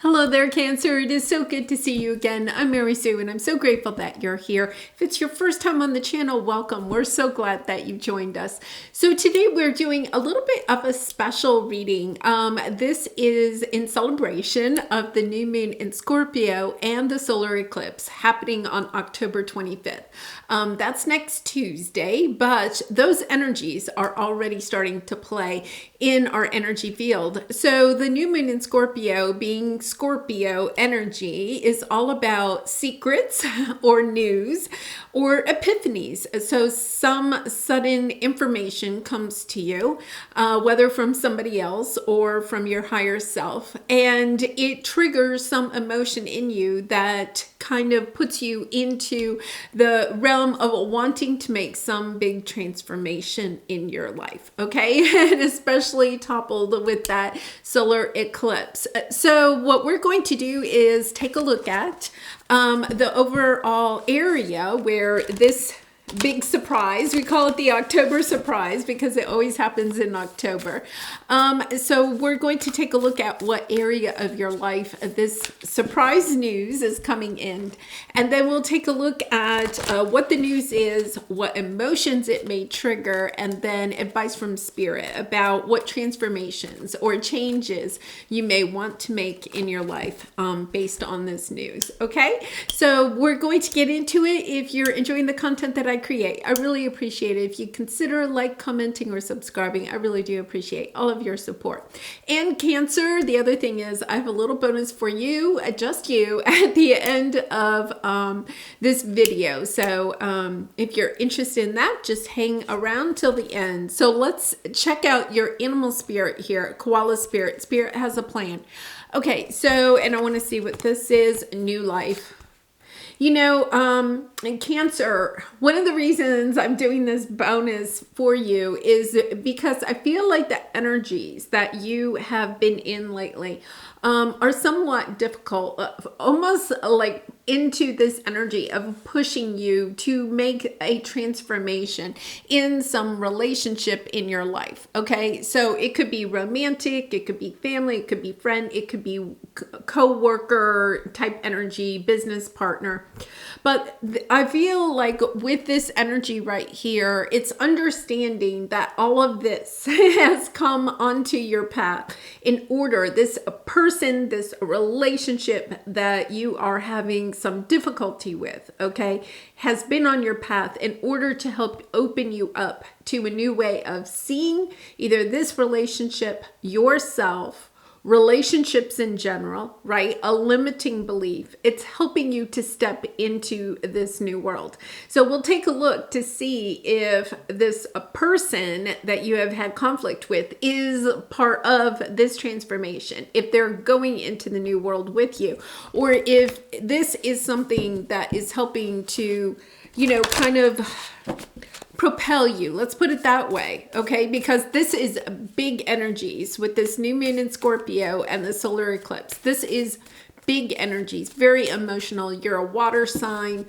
Hello there, Cancer. It is so good to see you again. I'm Mary Sue, and I'm so grateful that you're here. If it's your first time on the channel, welcome. We're so glad that you joined us. So today we're doing a little bit of a special reading. This is in celebration of the new moon in Scorpio and the solar eclipse happening on October 25th. That's next Tuesday, but those energies are already starting to play in our energy field. So the new moon in Scorpio, being Scorpio energy, is all about secrets or news or epiphanies. So some sudden information comes to you, whether from somebody else or from your higher self, and it triggers some emotion in you that kind of puts you into the realm of wanting to make some big transformation in your life, okay? And especially toppled with that solar eclipse. So what we're going to do is take a look at the overall area where this big surprise, we call it the October surprise because it always happens in October. So we're going to take a look at what area of your life this surprise news is coming in. And then we'll take a look at what the news is, what emotions it may trigger, and then advice from spirit about what transformations or changes you may want to make in your life based on this news. Okay, so we're going to get into it. If you're enjoying the content that I create, I really appreciate it. If you consider like, commenting, or subscribing, I really do appreciate all of your support. And Cancer, the other thing is I have a little bonus for you, just you, at the end of this video. So if you're interested in that, just hang around till the end. So let's check out your animal spirit here, koala spirit. Spirit has a plan. Okay, so, and I want to see what this is, new life. You know, in Cancer, one of the reasons I'm doing this bonus for you is because I feel like the energies that you have been in lately are somewhat difficult, almost like into this energy of pushing you to make a transformation in some relationship in your life. Okay, so it could be romantic, it could be family, it could be friend, it could be co-worker type energy, business partner. But I feel like with this energy right here, it's understanding that all of this has come onto your path in order, this person, this relationship that you are having some difficulty with, okay, has been on your path in order to help open you up to a new way of seeing either this relationship, yourself, relationships in general, right? A limiting belief. It's helping you to step into this new world. So we'll take a look to see if this person that you have had conflict with is part of this transformation, if they're going into the new world with you, or if this is something that is helping to, you know, kind of propel you. Let's put it that way, okay? Because this is big energies with this new moon in Scorpio and the solar eclipse. This is big energies, very emotional. You're a water sign.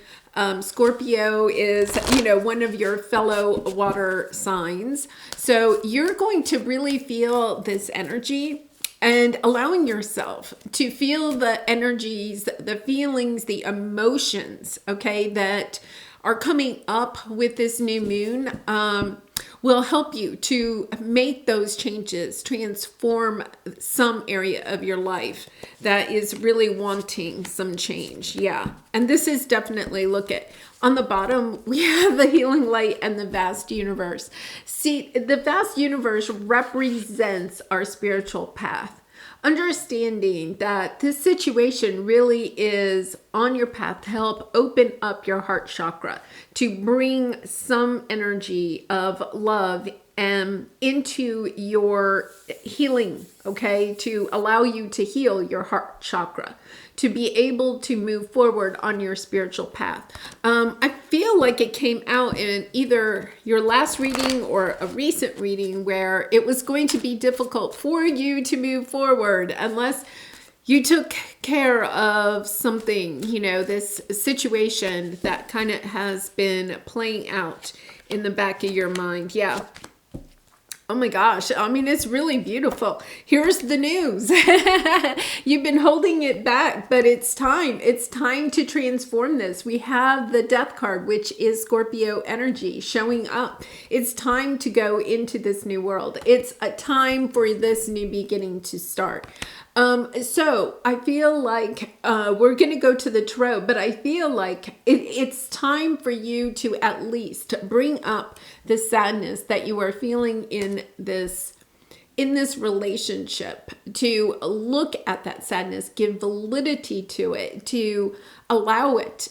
Scorpio is, you know, one of your fellow water signs. So you're going to really feel this energy and allowing yourself to feel the energies, the feelings, the emotions, okay, that are coming up with this new moon will help you to make those changes, transform some area of your life that is really wanting some change. Yeah. And this is definitely, look at, on the bottom, we have the healing light and the vast universe. See, the vast universe represents our spiritual path. Understanding that this situation really is on your path to help open up your heart chakra, to bring some energy of love into your healing, okay, to allow you to heal your heart chakra, to be able to move forward on your spiritual path. I feel like it came out in either your last reading or a recent reading where it was going to be difficult for you to move forward unless you took care of something, you know, this situation that kind of has been playing out in the back of your mind. Yeah. Oh my gosh. I mean, it's really beautiful. Here's the news. You've been holding it back, but it's time. It's time to transform this. We have the death card, which is Scorpio energy showing up. It's time to go into this new world. It's a time for this new beginning to start. So I feel like we're going to go to the tarot, but I feel like it's time for you to at least bring up the sadness that you are feeling in this relationship, to look at that sadness, give validity to it, to allow it,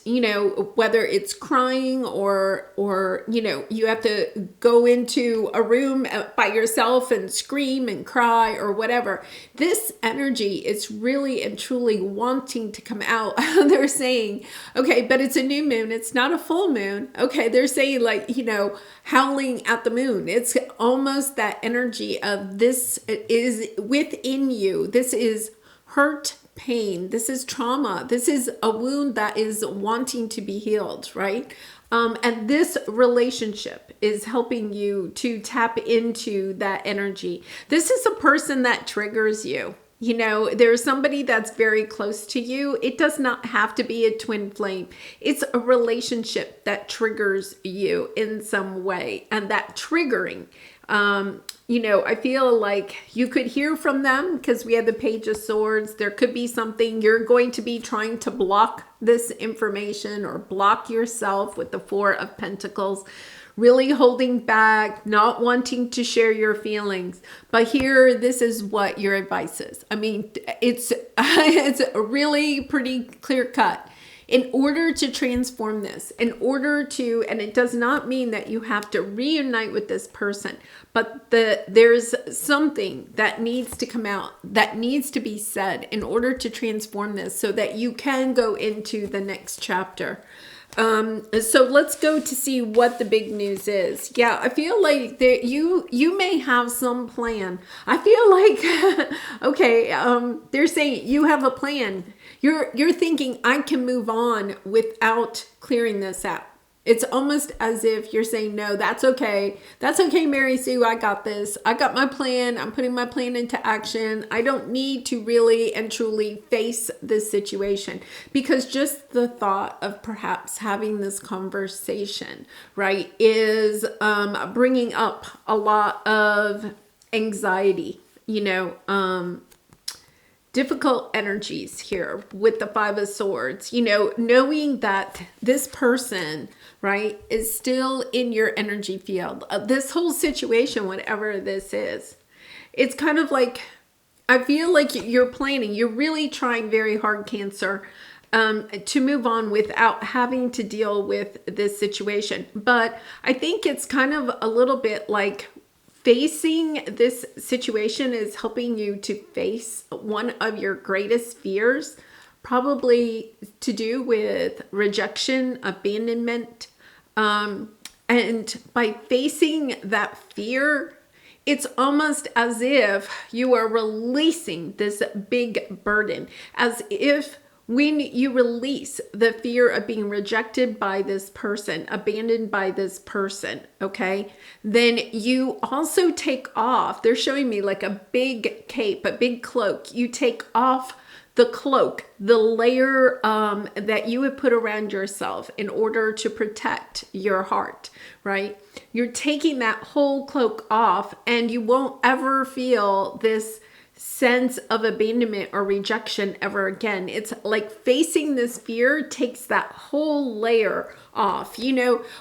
whether it's crying or you have to go into a room by yourself and scream and cry or whatever. This energy is really and truly wanting to come out. They're saying, okay, but it's a new moon. It's not a full moon. Okay. They're saying howling at the moon. It's almost that energy of this is within you. This is hurt, pain. This is trauma. This is a wound that is wanting to be healed, right? And this relationship is helping you to tap into that energy. This is a person that triggers you. There's somebody that's very close to you. It does not have to be a twin flame. It's a relationship that triggers you in some way. And that triggering, I feel like you could hear from them because we have the Page of Swords. There could be something you're going to be trying to block this information or block yourself with the Four of Pentacles. Really holding back, not wanting to share your feelings. But here, this is what your advice is. I mean, it's really pretty clear cut. In order to transform this, and it does not mean that you have to reunite with this person, but there's something that needs to come out, that needs to be said in order to transform this so that you can go into the next chapter. So let's go to see what the big news is. Yeah, I feel like that you may have some plan. I feel like, okay, they're saying you have a plan. You're thinking I can move on without clearing this out. It's almost as if you're saying, no, that's okay. That's okay, Mary Sue. I got this. I got my plan. I'm putting my plan into action. I don't need to really and truly face this situation, because just the thought of perhaps having this conversation, right, is bringing up a lot of anxiety, difficult energies here with the Five of Swords, knowing that this person, right, is still in your energy field. This whole situation, whatever this is, it's kind of like, I feel like you're planning, you're really trying very hard, Cancer, to move on without having to deal with this situation. But I think it's kind of a little bit like, facing this situation is helping you to face one of your greatest fears, probably to do with rejection, abandonment. And by facing that fear, it's almost as if you are releasing this big burden, as if when you release the fear of being rejected by this person, abandoned by this person, okay, then you also take off. They're showing me like a big cape, a big cloak. You take off the cloak, the layer that you would put around yourself in order to protect your heart, right? You're taking that whole cloak off, and you won't ever feel this sense of abandonment or rejection ever again. It's like facing this fear takes that whole layer off.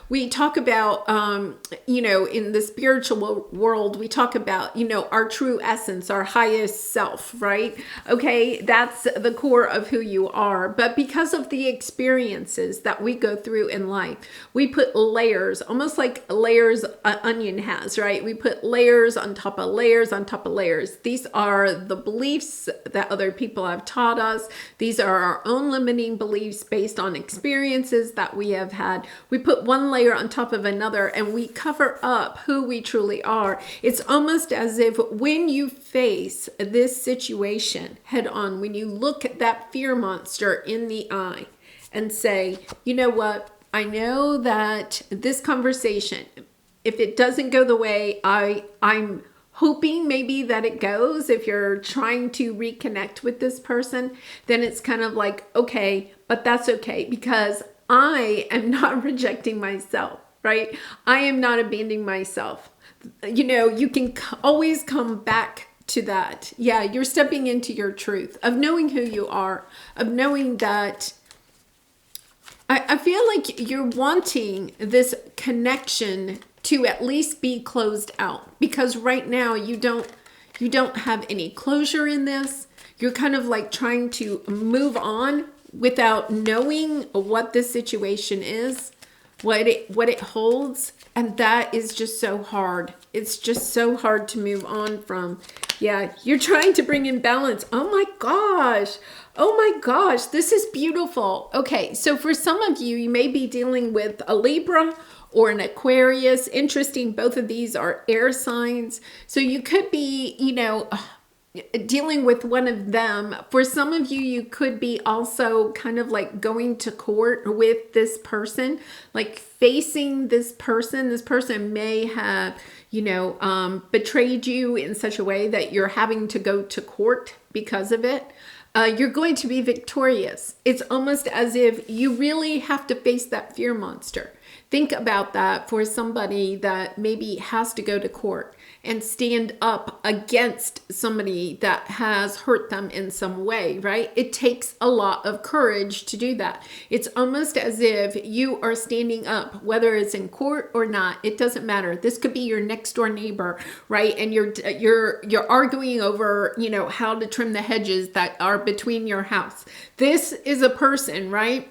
We talk about, in the spiritual world, we talk about, our true essence, our highest self, right? Okay, that's the core of who you are. But because of the experiences that we go through in life, we put layers, almost like layers an onion has, right? We put layers on top of layers on top of layers. These are the beliefs that other people have taught us. These are our own limiting beliefs based on experiences that we have had. We put one layer on top of another, and we cover up who we truly are. It's almost as if when you face this situation head on, when you look at that fear monster in the eye and say, you know what? I know that this conversation if it doesn't go the way I'm hoping maybe that it goes, if you're trying to reconnect with this person, then it's kind of like, okay, but that's okay because I am not rejecting myself, right? I am not abandoning myself. You know, you can always come back to that. Yeah, you're stepping into your truth of knowing who you are, of knowing that I feel like you're wanting this connection to at least be closed out because right now you don't have any closure in this. You're kind of like trying to move on without knowing what the situation is, what it holds, and that is just so hard. It's just so hard to move on from. Yeah, you're trying to bring in balance. Oh my gosh. Oh my gosh, this is beautiful. Okay, so for some of you, you may be dealing with a Libra or an Aquarius. Interesting, both of these are air signs. So you could be, you know, dealing with one of them. For some of you, you could be also kind of like going to court with this person, like facing this person. This person may have, you know, betrayed you in such a way that you're having to go to court because of it. You're going to be victorious. It's almost as if you really have to face that fear monster. Think about that for somebody that maybe has to go to court and stand up against somebody that has hurt them in some way, right? It takes a lot of courage to do that. It's almost as if you are standing up, whether it's in court or not, it doesn't matter. This could be your next door neighbor, right? And you're arguing over, you know, how to trim the hedges that are between your house. This is a person, right?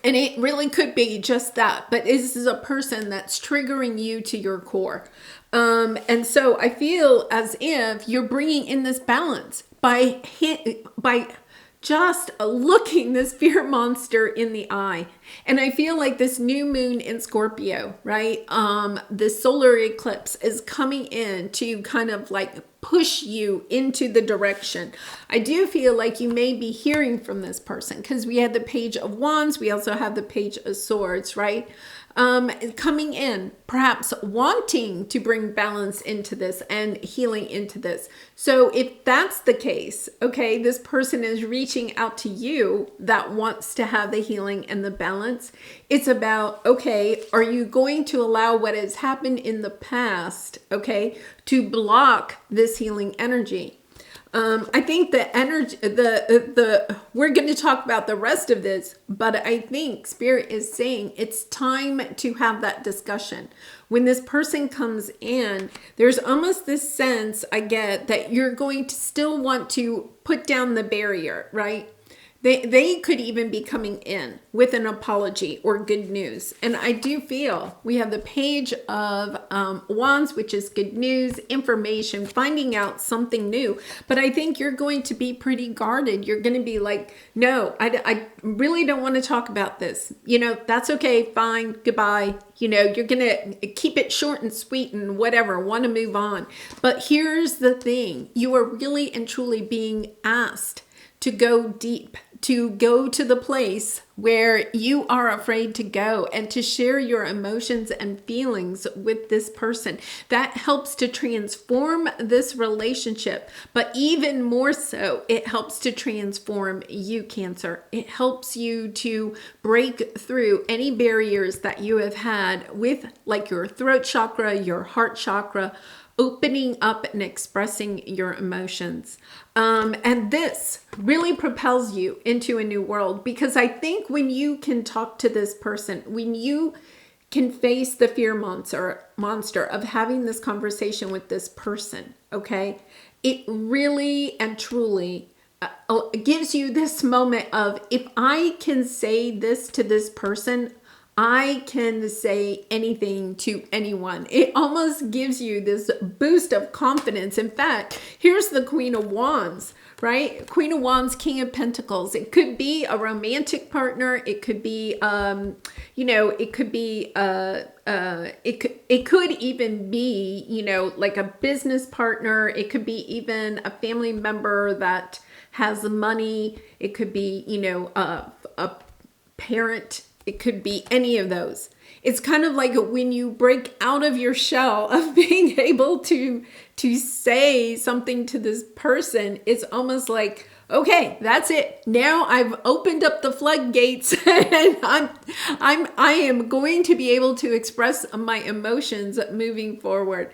And it really could be just that, but this is a person that's triggering you to your core. And so I feel as if you're bringing in this balance by just looking this fear monster in the eye. And I feel like this new moon in Scorpio, right? The solar eclipse is coming in to kind of like push you into the direction. I do feel like you may be hearing from this person because we had the Page of Wands. We also have the Page of Swords, right? Coming in, perhaps wanting to bring balance into this and healing into this. So if that's the case, okay, this person is reaching out to you that wants to have the healing and the balance. It's about, okay, are you going to allow what has happened in the past, okay, to block this healing energy? I think the energy, we're going to talk about the rest of this, but I think Spirit is saying it's time to have that discussion. When this person comes in, there's almost this sense I get that you're going to still want to put down the barrier, right? They could even be coming in with an apology or good news. And I do feel we have the Page of Wands, which is good news, information, finding out something new. But I think you're going to be pretty guarded. You're going to be like, no, I really don't want to talk about this. You know, that's okay, fine, goodbye. You know, you're going to keep it short and sweet and whatever, want to move on. But here's the thing. You are really and truly being asked to go deep, to go to the place where you are afraid to go and to share your emotions and feelings with this person. That helps to transform this relationship, but even more so, it helps to transform you, Cancer. It helps you to break through any barriers that you have had with like your throat chakra, your heart chakra, opening up and expressing your emotions. And this really propels you into a new world, because I think when you can talk to this person, when you can face the fear monster of having this conversation with this person, okay, it really and truly gives you this moment of, if I can say this to this person, I can say anything to anyone. It almost gives you this boost of confidence. In fact, here's the Queen of Wands, right? Queen of Wands, King of Pentacles. It could be a romantic partner. It could be, you know, it could be, it could even be, you know, like a business partner. It could be even a family member that has money. It could be, you know, a parent It could be any of those. It's kind of like when you break out of your shell of being able to say something to this person, it's almost like, okay, that's it. Now I've opened up the floodgates and I am going to be able to express my emotions moving forward.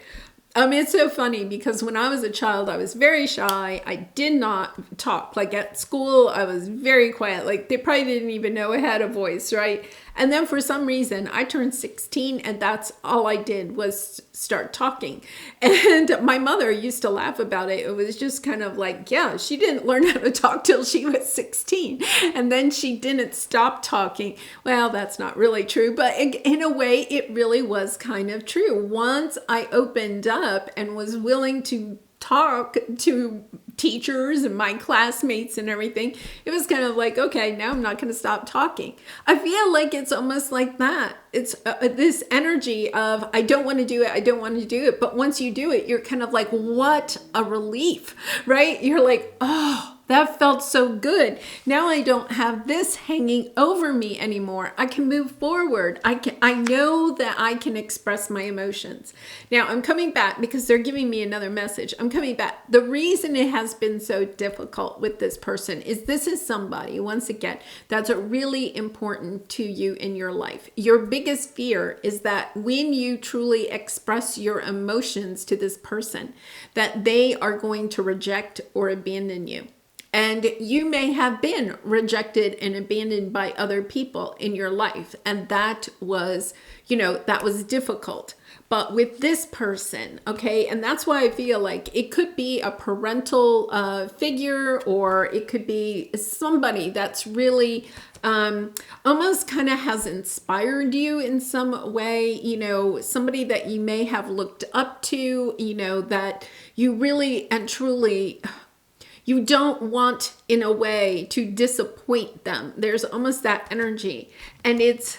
It's so funny because when I was a child, I was very shy. I did not talk. Like at school, I was very quiet. Like they probably didn't even know I had a voice, right? And then for some reason, I turned 16 and that's all I did was start talking. And my mother used to laugh about it. It was just kind of like, yeah, she didn't learn how to talk till she was 16. And then she didn't stop talking. Well, that's not really true, but in a way, it really was kind of true. Once I opened up and was willing to talk to teachers and my classmates and everything, it was kind of like, okay, now I'm not going to stop talking. I feel like it's almost like that. It's this energy of, I don't want to do it. I don't want to do it. But once you do it, you're kind of like, what a relief, right? You're like, oh, that felt so good. Now I don't have this hanging over me anymore. I can move forward. I know that I can express my emotions. Now I'm coming back because they're giving me another message. I'm coming back. The reason it has been so difficult with this person is this is somebody, once again, that's really important to you in your life. Your biggest fear is that when you truly express your emotions to this person, that they are going to reject or abandon you. And you may have been rejected and abandoned by other people in your life. And that was, that was difficult. But with this person, okay, and that's why I feel like it could be a parental figure, or it could be somebody that's really almost kind of has inspired you in some way, somebody that you may have looked up to, that you really and truly... You don't want, in a way, to disappoint them. There's almost that energy. And it's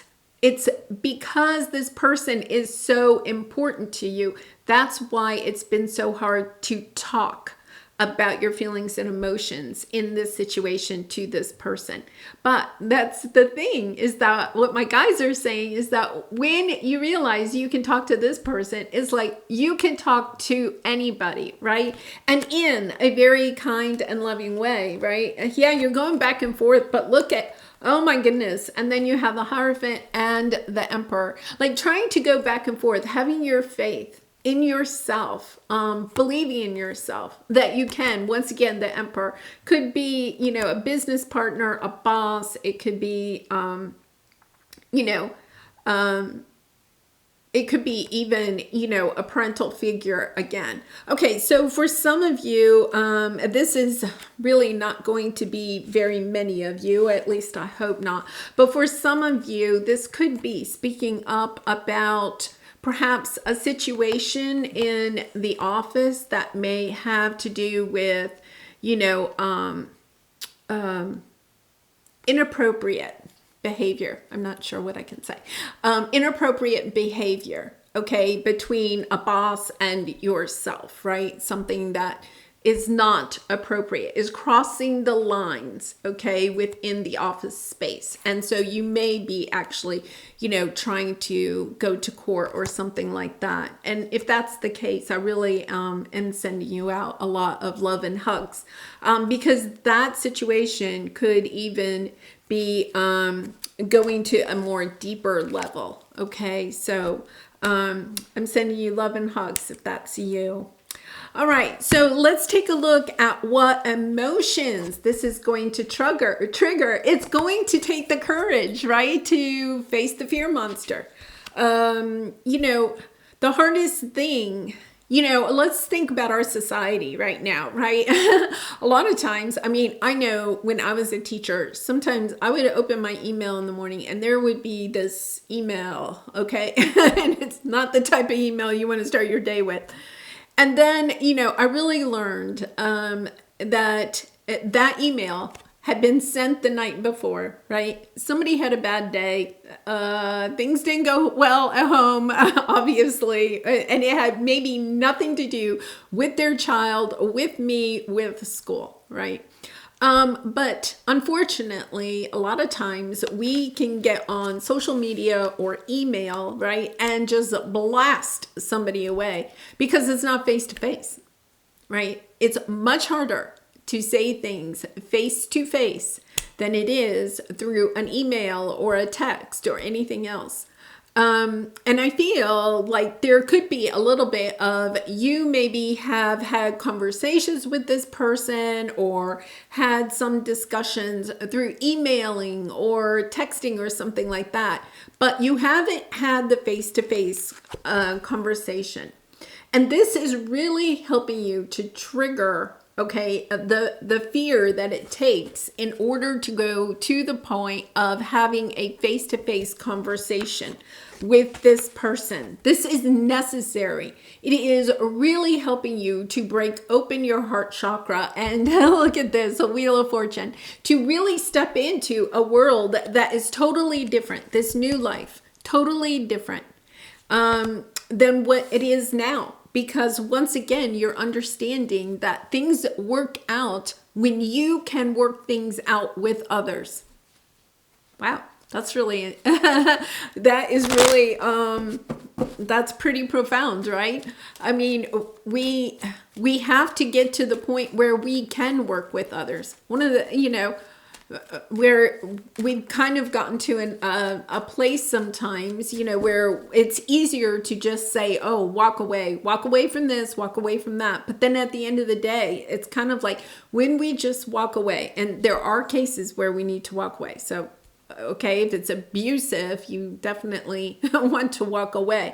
because this person is so important to you. That's why it's been so hard to talk about your feelings and emotions in this situation to this person. But that's the thing, is that what my guys are saying is that when you realize you can talk to this person, it's like you can talk to anybody, right? And in a very kind and loving way, right? Yeah, you're going back and forth, but look at, oh my goodness. And then you have the Hierophant and the Emperor, like trying to go back and forth, having your faith in yourself, believing in yourself that you can. Once again, the Emperor could be, a business partner, a boss. It could be, it could be even, a parental figure again. Okay, so for some of you, this is really not going to be very many of you, at least I hope not. But for some of you, this could be speaking up about perhaps a situation in the office that may have to do with, inappropriate behavior. I'm not sure what I can say. Inappropriate behavior, okay, between a boss and yourself, right? Something that is not appropriate, is crossing the lines, okay, within the office space. And so you may be actually, trying to go to court or something like that. And if that's the case, I really am sending you out a lot of love and hugs, because that situation could even be going to a more deeper level, okay? So I'm sending you love and hugs if that's you. All right, so let's take a look at what emotions this is going to trigger. It's going to take the courage, right, to face the fear monster. The hardest thing, let's think about our society right now, right? A lot of times, I know when I was a teacher, sometimes I would open my email in the morning and there would be this email, okay? And it's not the type of email you want to start your day with. And then, I really learned that email had been sent the night before, right? Somebody had a bad day. Things didn't go well at home, obviously. And it had maybe nothing to do with their child, with me, with school, right? But unfortunately, a lot of times we can get on social media or email, right, and just blast somebody away because it's not face to face, right? It's much harder to say things face to face than it is through an email or a text or anything else. And I feel like there could be a little bit of you maybe have had conversations with this person or had some discussions through emailing or texting or something like that, but you haven't had the face-to-face conversation. And this is really helping you to trigger, okay, the fear that it takes in order to go to the point of having a face-to-face conversation with this person. This is necessary. It is really helping you to break open your heart chakra and look at this, a Wheel of Fortune, to really step into a world that is totally different, this new life, totally different than what it is now. Because once again, you're understanding that things work out when you can work things out with others. Wow, that's really, that is really, that's pretty profound, right? I mean, we have to get to the point where we can work with others. One of the, where we've kind of gotten to a place sometimes, where it's easier to just say, oh, walk away from this, walk away from that. But then at the end of the day, it's kind of like when we just walk away, and there are cases where we need to walk away. So, okay, if it's abusive, you definitely want to walk away.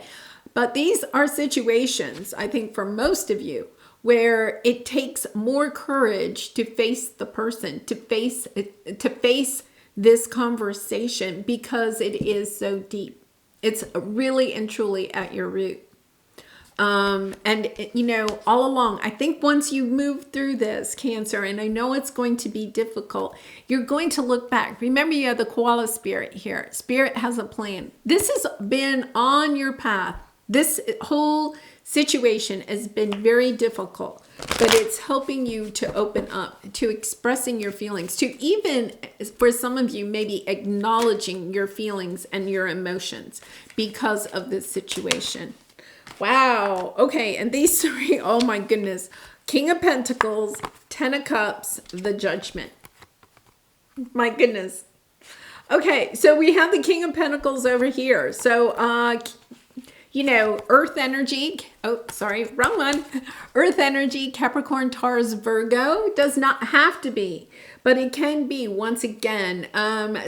But these are situations, I think, for most of you, where it takes more courage to face the person, to face this conversation, because it is so deep. It's really and truly at your root. And all along, I think once you move through this, Cancer, and I know it's going to be difficult, you're going to look back. Remember, you have the koala spirit here. Spirit has a plan. This has been on your path. This whole situation has been very difficult, but it's helping you to open up, to expressing your feelings, to even, for some of you, maybe acknowledging your feelings and your emotions because of this situation. Wow. Okay. And these three, oh my goodness. King of Pentacles, Ten of Cups, the Judgment. My goodness. Okay. So we have the King of Pentacles over here. So, Earth energy. Oh, sorry, wrong one. Earth energy, Capricorn, Taurus, Virgo. Does not have to be, but it can be, once again,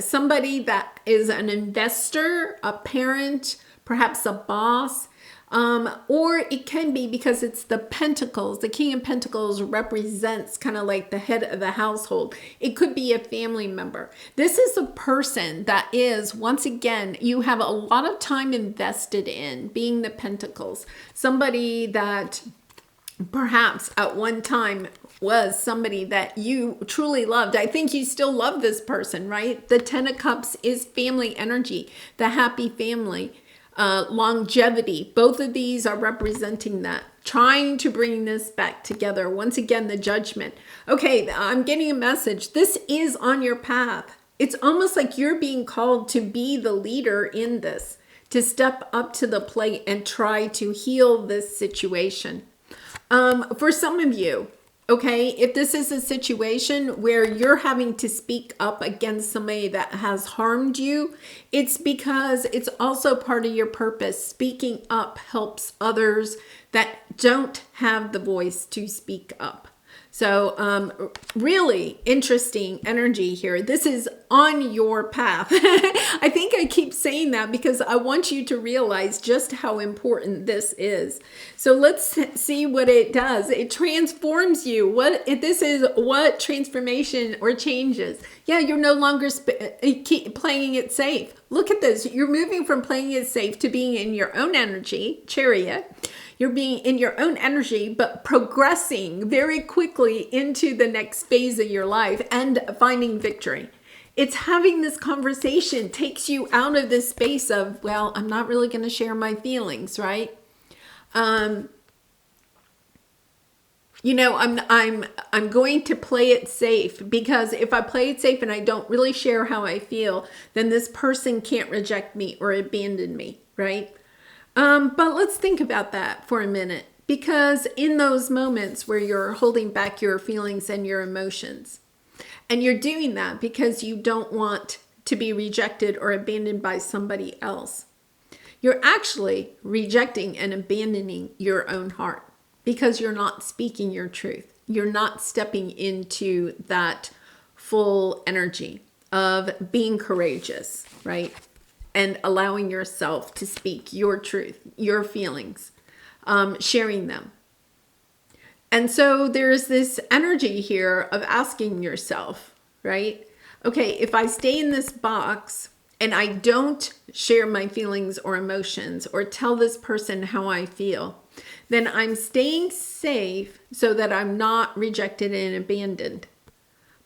somebody that is an investor, a parent, perhaps a boss. Or it can be because it's the Pentacles. The King of Pentacles represents kind of like the head of the household. It could be a family member. This is a person that is, once again, you have a lot of time invested in, being the Pentacles. Somebody that perhaps at one time was somebody that you truly loved. I think you still love this person, right? The Ten of Cups is family energy, the happy family. Longevity. Both of these are representing that. Trying to bring this back together. Once again, the Judgment. Okay, I'm getting a message. This is on your path. It's almost like you're being called to be the leader in this, to step up to the plate and try to heal this situation. For some of you, okay, if this is a situation where you're having to speak up against somebody that has harmed you, it's because it's also part of your purpose. Speaking up helps others that don't have the voice to speak up. So really interesting energy here. This is on your path. I think I keep saying that because I want you to realize just how important this is. So let's see what it does. It transforms you. This is what transformation or changes. Yeah, you're no longer keep playing it safe. Look at this. You're moving from playing it safe to being in your own energy, Chariot. You're being in your own energy, but progressing very quickly into the next phase of your life and finding victory. It's having this conversation takes you out of this space of, well, I'm not really going to share my feelings, right? You know, I'm going to play it safe, because if I play it safe and I don't really share how I feel, then this person can't reject me or abandon me, right? But let's think about that for a minute, because in those moments where you're holding back your feelings and your emotions, and you're doing that because you don't want to be rejected or abandoned by somebody else, you're actually rejecting and abandoning your own heart, because you're not speaking your truth. You're not stepping into that full energy of being courageous, right? And allowing yourself to speak your truth, your feelings, sharing them. And so there's this energy here of asking yourself, right? Okay, if I stay in this box and I don't share my feelings or emotions or tell this person how I feel, then I'm staying safe so that I'm not rejected and abandoned.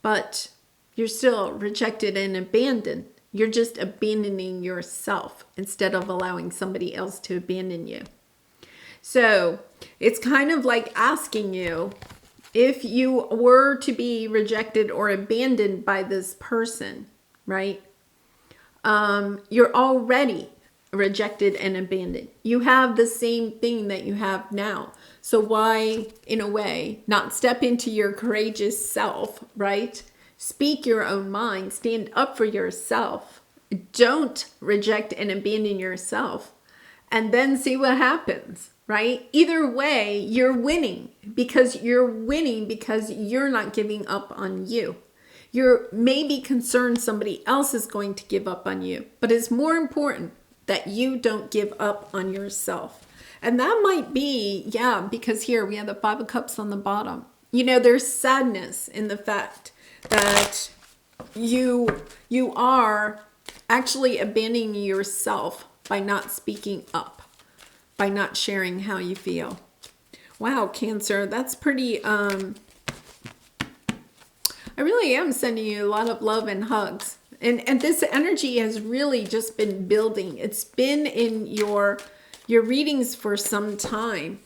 But you're still rejected and abandoned. You're just abandoning yourself instead of allowing somebody else to abandon you. So it's kind of like asking you, if you were to be rejected or abandoned by this person, right? You're already rejected and abandoned. You have the same thing that you have now. So why, in a way, not step into your courageous self, right? Speak your own mind. Stand up for yourself. Don't reject and abandon yourself. And then see what happens, right? Either way, you're winning, because you're not giving up on you. You're maybe concerned somebody else is going to give up on you, but it's more important that you don't give up on yourself. And that might be, because here we have the Five of Cups on the bottom. You know, there's sadness in the fact that you are actually abandoning yourself by not speaking up, by not sharing how you feel. Wow, Cancer, that's pretty, I really am sending you a lot of love and hugs. And this energy has really just been building. It's been in your readings for some time.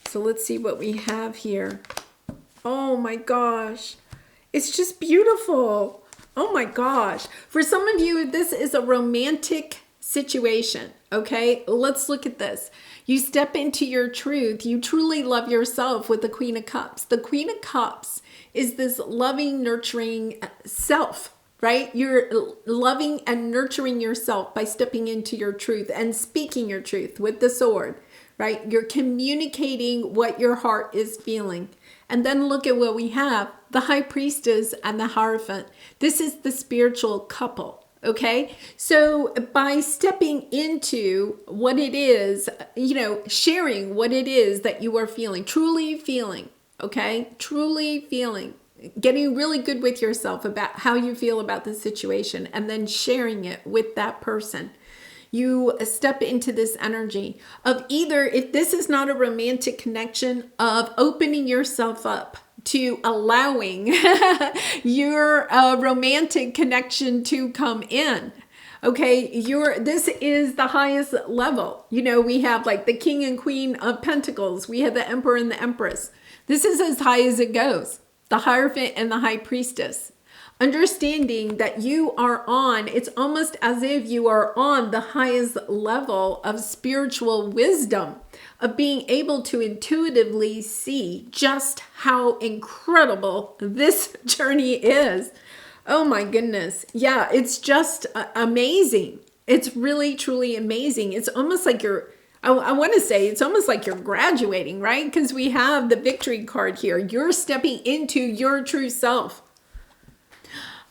So let's see what we have here. Oh my gosh. It's just beautiful. Oh my gosh. For some of you, this is a romantic situation. Okay, let's look at this. You step into your truth. You truly love yourself with the Queen of Cups. The Queen of Cups is this loving, nurturing self, right? You're loving and nurturing yourself by stepping into your truth and speaking your truth with the sword, right? You're communicating what your heart is feeling. And then look at what we have, the High Priestess and the Hierophant. This is the spiritual couple. Okay, so by stepping into what it is, sharing what it is that you are feeling, truly feeling, okay, truly feeling, getting really good with yourself about how you feel about the situation, and then sharing it with that person. You step into this energy of either, if this is not a romantic connection, of opening yourself up to allowing your romantic connection to come in. Okay, this is the highest level. We have like the King and Queen of Pentacles. We have the Emperor and the Empress. This is as high as it goes. The Hierophant and the High Priestess. Understanding that it's almost as if you are on the highest level of spiritual wisdom, of being able to intuitively see just how incredible this journey is. Oh my goodness. Yeah, it's just amazing. It's really, truly amazing. It's almost like I want to say it's almost like you're graduating, right? Because we have the Victory card here. You're stepping into your true self.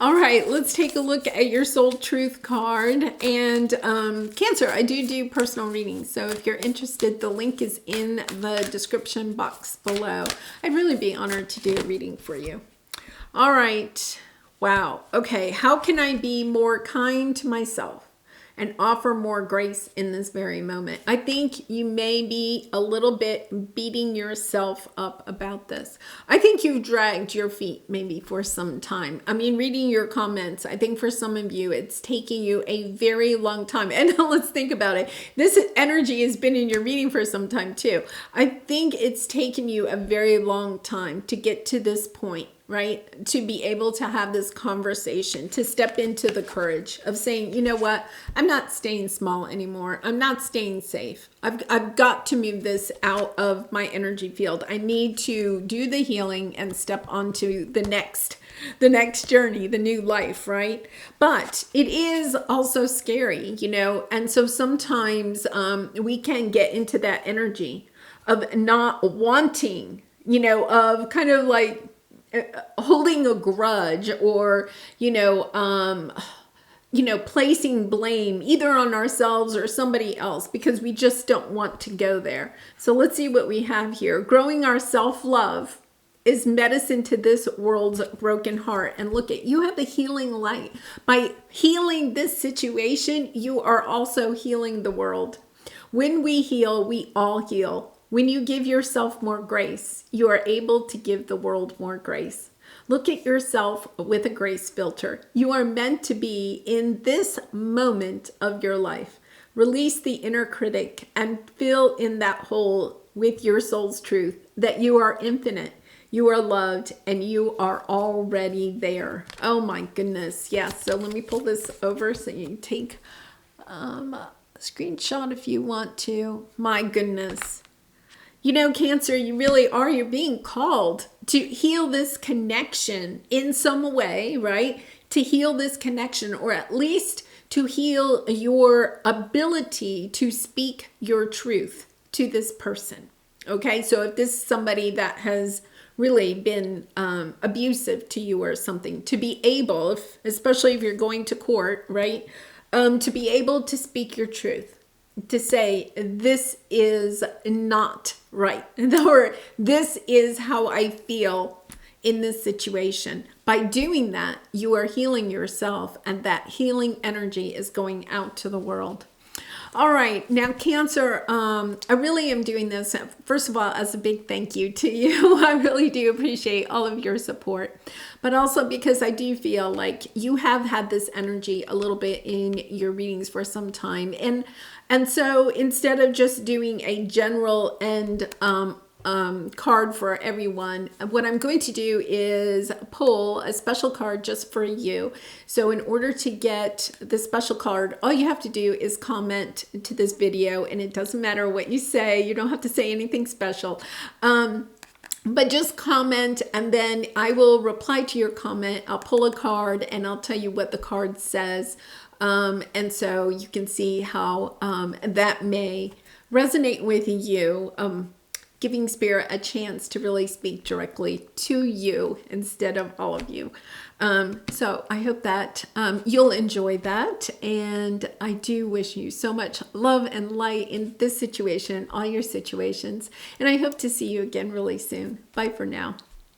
All right, let's take a look at your Soul Truth card. And Cancer, I do personal readings. So if you're interested, the link is in the description box below. I'd really be honored to do a reading for you. All right. Wow. Okay. How can I be more kind to myself and offer more grace in this very moment. I think you may be a little bit beating yourself up about this. I think you've dragged your feet maybe for some time. I mean, reading your comments, I think for some of you, it's taking you a very long time. And let's think about it. This energy has been in your reading for some time too. I think it's taken you a very long time to get to this point, right? To be able to have this conversation, to step into the courage of saying, you know what? I'm not staying small anymore. I'm not staying safe. I've got to move this out of my energy field. I need to do the healing and step onto the next journey, the new life, right? But it is also scary, you know? And so sometimes we can get into that energy of not wanting, you know, of kind of like holding a grudge, or placing blame either on ourselves or somebody else because we just don't want to go there. So let's see what we have here. Growing our self-love is medicine to this world's broken heart. And look, at you have the healing light. By healing this situation, you are also healing the world. When we heal, we all heal. When you give yourself more grace, you are able to give the world more grace. Look at yourself with a grace filter. You are meant to be in this moment of your life. Release the inner critic and fill in that hole with your soul's truth that you are infinite, you are loved, and you are already there. Oh my goodness. Yes. So let me pull this over so you can take a screenshot if you want to. My goodness. You know, Cancer, you really are. You're being called to heal this connection in some way, right? To heal this connection, or at least to heal your ability to speak your truth to this person. Okay, so if this is somebody that has really been abusive to you or something, to be able, especially if you're going to court, right? To be able to speak your truth. To say, this is not right, or this is how I feel in this situation. By doing that, you are healing yourself, and that healing energy is going out to the world. All right, now Cancer, I really am doing this, first of all, as a big thank you to you. I really do appreciate all of your support, but also because I do feel like you have had this energy a little bit in your readings for some time. And so instead of just doing a general end card for everyone, what I'm going to do is pull a special card just for you. So in order to get the special card, all you have to do is comment to this video, and it doesn't matter what you say. You don't have to say anything special. But just comment, and then I will reply to your comment. I'll pull a card and I'll tell you what the card says. And so you can see how that may resonate with you, giving Spirit a chance to really speak directly to you instead of all of you. So I hope that you'll enjoy that. And I do wish you so much love and light in this situation, all your situations. And I hope to see you again really soon. Bye for now.